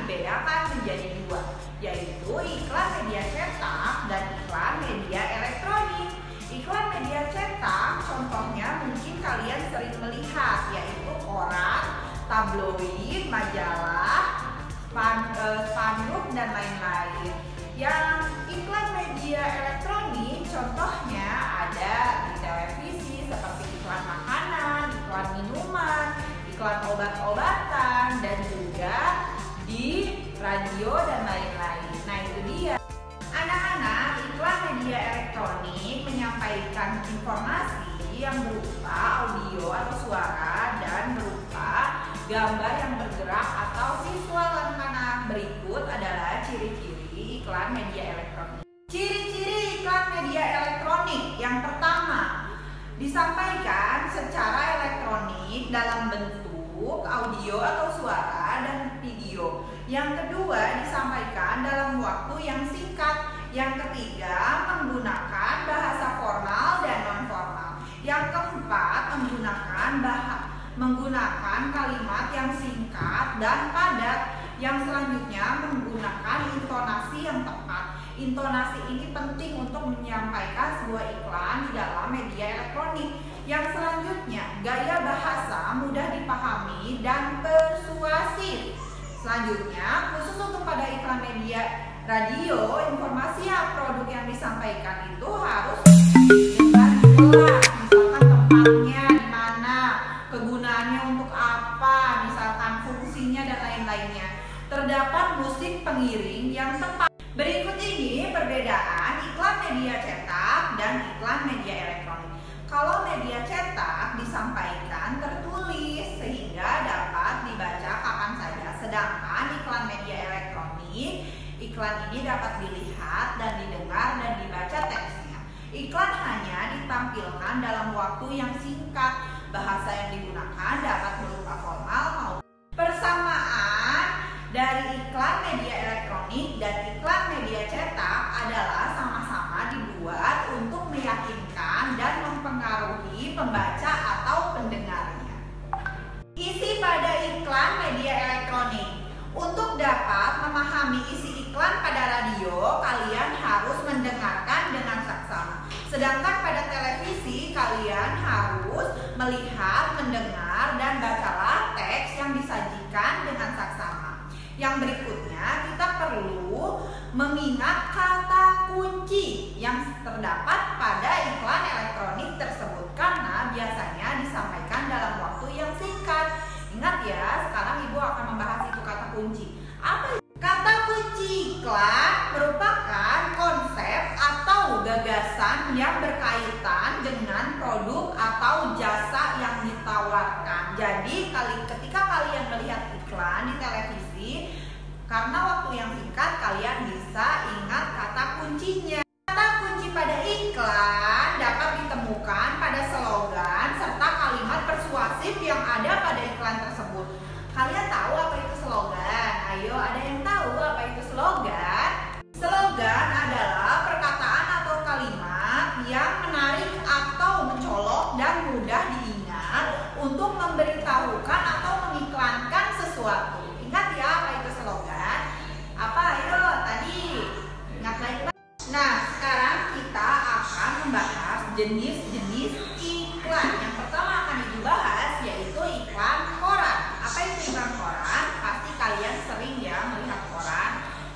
dibedakan menjadi dua, yaitu iklan media cetak dan iklan media elektronik. Iklan media cetak contohnya mungkin kalian sering melihat, yaitu koran, tabloid, majalah, spanduk, dan lain-lain. Yang iklan media elektronik contohnya ada di televisi seperti iklan makanan, iklan minuman, iklan obat-obatan, dan juga di radio dan lain-lain. Nah, itu dia. Anak-anak, iklan media elektronik menyampaikan informasi yang berupa audio atau suara dan berupa gambar yang bergerak atau visual. Anak-anak, berikut adalah ciri-ciri iklan media elektronik. Ciri-ciri iklan media elektronik yang pertama, disampaikan secara elektronik dalam bentuk audio atau suara dan video. Yang kedua, disampaikan dalam waktu yang singkat. Yang ketiga, menggunakan bahasa formal dan non formal. Yang keempat, menggunakan kalimat yang singkat dan padat. Yang selanjutnya, menggunakan intonasi yang tepat. Intonasi ini penting untuk menyampaikan sebuah iklan di dalam media elektronik. Yang selanjutnya, gaya bahasa mudah dipahami dan persuasif. Selanjutnya, khusus untuk pada iklan media radio, informasi produk yang disampaikan itu harus dengan jelas. Misalkan tempatnya di mana, kegunaannya untuk apa, misalkan fungsinya dan lain-lainnya. Terdapat musik pengiring yang tepat. Berikut ini perbedaan iklan media cetak dan iklan media elektronik. Kalau media cetak disampaikan tertulis sehingga dapat dibaca kapan saja, sedangkan iklan media elektronik, iklan ini dapat dilihat dan didengar dan dibaca teksnya. Iklan hanya ditampilkan dalam waktu yang singkat. Bahasa yang digunakan dapat berupa formal maupun persamaan dari iklan media elektronik dan iklan media cetak adalah sama-sama dibuat untuk meyakinkan dan mempengaruhi pembaca atau pendengarnya. Isi pada iklan media elektronik. Untuk dapat memahami isi iklan pada radio, kalian harus mendengarkan dengan saksama. Sedangkan pada televisi, kalian harus melihat, mendengar, dan bacalah teks yang disajikan dengan saksama. Yang berikutnya, kita perlu mengingat kata kunci yang terdapat pada iklan elektronik tersebut karena biasanya disampaikan dalam waktu yang singkat. Ingat ya, sekarang Ibu akan membahas itu kata kunci. Apa kata kunci iklan? Merupakan konsep atau gagasan yang berkaitan dengan produk atau jasa yang ditawarkan. Jadi ketika kalian melihat iklan di televisi, karena waktu yang singkat kalian bisa ingat kata kuncinya. Kata kunci pada iklan dapat ditemukan pada slogan serta kalimat persuasif yang ada pada iklan tersebut. Kalian tahu apa itu slogan? Ayo, ada yang tahu apa itu slogan? Slogan adalah perkataan atau kalimat yang menarik atau mencolok dan mudah diingat untuk memberitahukan atau mengiklankan sesuatu. Ingat ya apa itu slogan? Apa? Ayo tadi ingat lagi. Nah, sekarang kita akan membahas jenis-jenis iklan. Yang pertama akan dibahas yaitu iklan koran. Apa itu iklan koran? Pasti kalian sering ya melihat koran.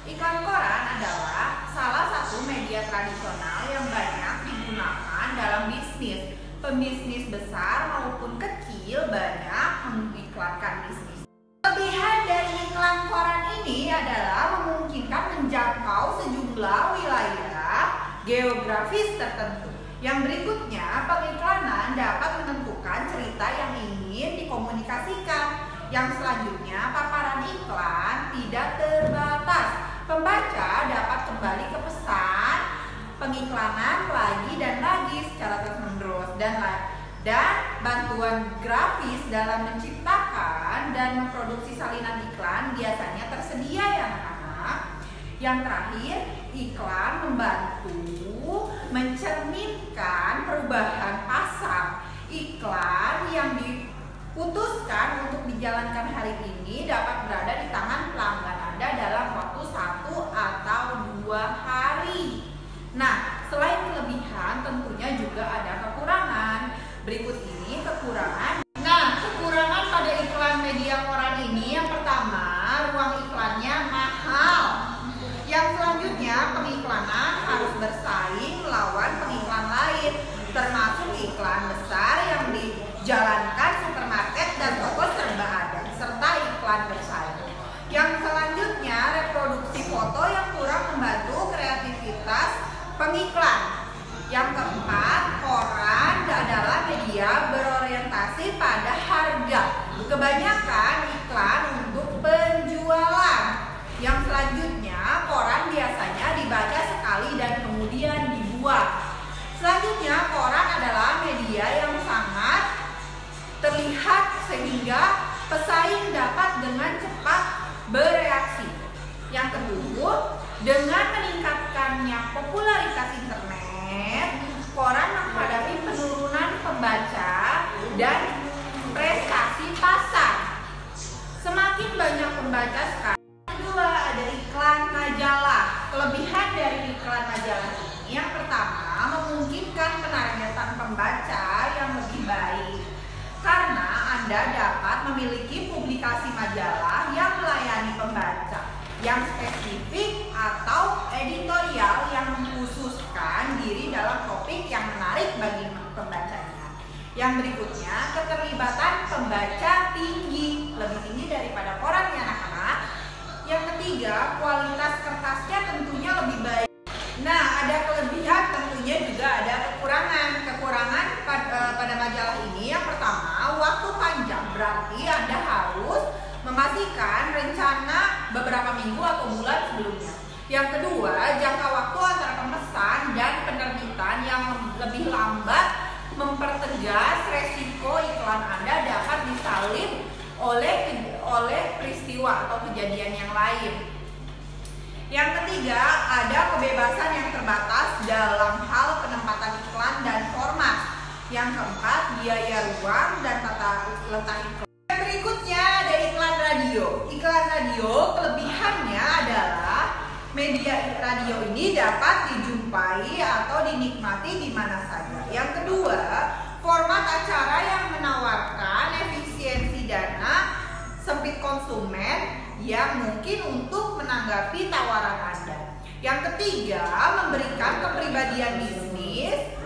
Iklan koran adalah salah satu media tradisional yang banyak digunakan dalam bisnis. Pembisnis besar maupun kecil banyak mengiklankan bisnis. Kelebihan dari iklan koran ini adalah memungkinkan menjangkau sejumlah wilayah geografis tertentu. Yang berikutnya, pengiklanan dapat menentukan cerita yang ingin dikomunikasikan. Yang selanjutnya, paparan iklan tidak terbatas. Pembaca dapat kembali ke pesan pengiklanan lagi dan lagi secara terus-menerus dan bantuan grafis dalam menciptakan dan memproduksi salinan iklan biasanya tersedia ya anak-anak. Yang terakhir, iklan membantu mencerminkan perubahan pasar. Iklan yang diputuskan untuk dijalankan hari ini dapat berada di tangan pelanggan Anda Yang kedua, dengan meningkatkannya popularitas internet, koran menghadapi penurunan pembaca dan prestasi pasar. Semakin banyak pembaca sekarang. Kedua, ada iklan majalah. Kelebihan dari iklan majalah ini yang pertama, memungkinkan penargetan pembaca yang lebih baik karena Anda dapat memiliki publikasi majalah yang melayani pembaca yang spesifik atau editorial yang mengkhususkan diri dalam topik yang menarik bagi pembacanya. Yang berikutnya, keterlibatan pembaca tinggi, lebih tinggi daripada koran ya anak-anak. Yang ketiga, kualitas kertasnya tentunya lebih baik. Nah, ada kelebihan, tentunya juga ada kekurangan. Kekurangan pada majalah ini yang pertama, waktu panjang, berarti Anda harus memastikan rencana beberapa minggu atau bulan sebelumnya. Yang kedua, jangka waktu antara pemesan dan penerbitan yang lebih lambat mempertegas resiko iklan Anda dapat disalib oleh peristiwa atau kejadian yang lain. Yang ketiga, ada kebebasan yang terbatas dalam hal penempatan iklan dan format. Yang keempat, biaya ruang dan tata letak iklan. Berikutnya ada iklan radio. Iklan radio kelebihannya adalah media radio ini dapat dijumpai atau dinikmati di mana saja. Yang kedua, format acara yang menawarkan efisiensi dana sempit konsumen yang mungkin untuk menanggapi tawaran Anda. Yang ketiga, memberikan kepribadian bisnis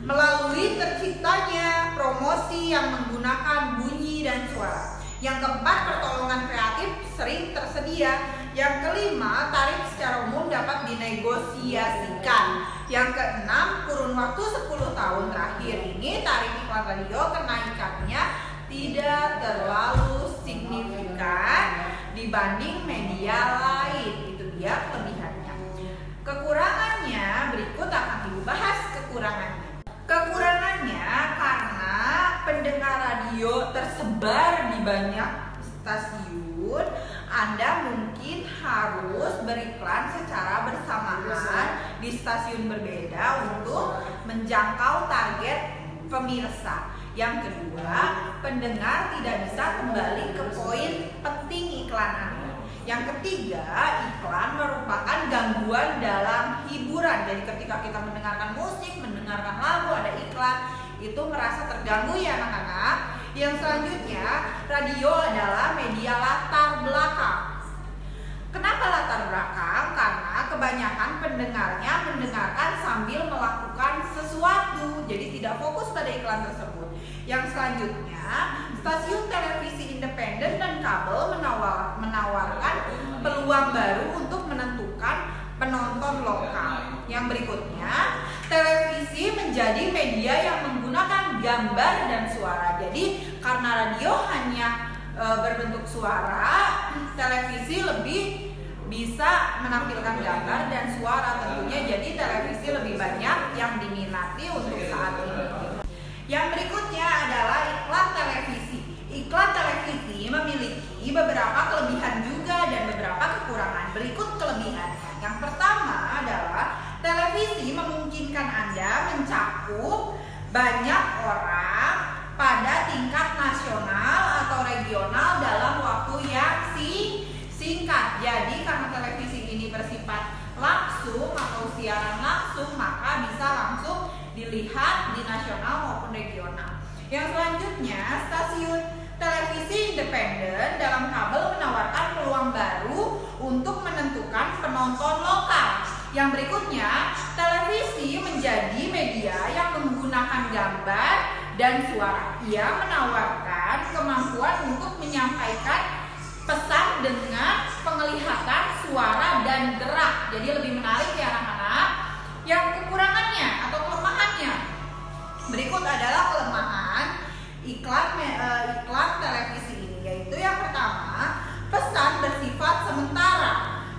melalui terciptanya promosi yang menggunakan bunyi dan suara. Yang keempat, pertolongan kreatif sering tersedia. Yang kelima, tarif secara umum dapat dinegosiasikan. Yang keenam, kurun waktu 10 tahun terakhir ini tarif iklan radio kenaikannya tidak terlalu signifikan dibanding media lain. Itu dia kelebihannya. Kekurangannya berikut akan dibahas kekurangannya. Kekurangannya karena pendengar radio tersebar di banyak stasiun, Anda mungkin harus beriklan secara bersamaan di stasiun berbeda untuk menjangkau target pemirsa. Yang kedua, pendengar tidak bisa kembali ke poin penting iklan Anda. Yang ketiga, iklan merupakan gangguan dalam hiburan. Jadi ketika kita mendengarkan musik, mendengarkan lagu, ada iklan, itu merasa terganggu ya anak-anak. Yang selanjutnya, radio adalah media latar belakang. Kenapa latar belakang? Karena kebanyakan pendengarnya mendengarkan sambil melakukan sesuatu, jadi tidak fokus pada iklan tersebut. Yang selanjutnya, stasiun televisi independen dan kabel menawarkan peluang baru untuk menentukan penonton lokal. Yang berikutnya, televisi menjadi media yang menggunakan gambar dan suara. Jadi karena radio hanya berbentuk suara, televisi lebih bisa menampilkan gambar dan suara tentunya. Jadi televisi lebih banyak yang diminati untuk saat ini. Yang berikutnya adalah iklan televisi. Iklan televisi memiliki beberapa kelebihan juga dan beberapa kekurangan. Berikut kelebihannya. Yang pertama adalah televisi memungkinkan Anda mencakup banyak orang pada tingkat nasional atau regional dalam waktu yang singkat. Jadi karena televisi ini bersifat langsung atau siaran langsung, maka bisa langsung dilihat di nasional maupun regional. Yang selanjutnya, stasiun televisi independen dalam kabel menawarkan peluang baru untuk menentukan penonton lokal. Yang berikutnya, televisi menjadi media yang menggunakan gambar dan suara. Ia menawarkan kemampuan untuk menyampaikan pesan dengan penglihatan, suara, dan gerak. Jadi lebih menarik ya anak-anak. Yang kekurangannya atau kelemahannya, berikut adalah kelemahan iklan televisi ini, yaitu yang pertama, pesan bersifat sementara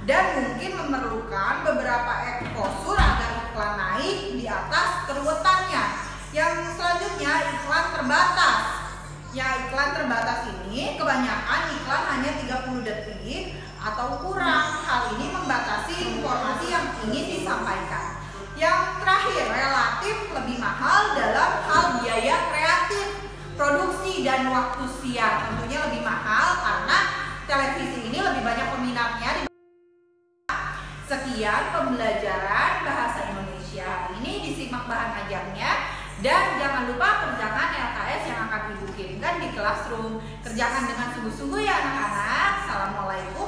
dan mungkin memerlukan beberapa exposure agar iklan naik di atas keruwetannya. Yang selanjutnya, iklan terbatas. Ya, iklan terbatas ini kebanyakan iklan hanya 30 detik atau kurang. Hal ini membatasi informasi yang ingin disampaikan. Yang terakhir, relatif lebih mahal dalam hal biaya kreatif, produksi, dan waktu siar. Tentunya lebih mahal karena televisi ini lebih banyak peminatnya. Sekian pembelajaran bahasa Indonesia hari ini, disimak bahan ajarnya. Dan jangan lupa kerjakan LKS yang akan Ibu kirimkan di Classroom. Kerjakan dengan sungguh-sungguh ya anak-anak. Assalamualaikum.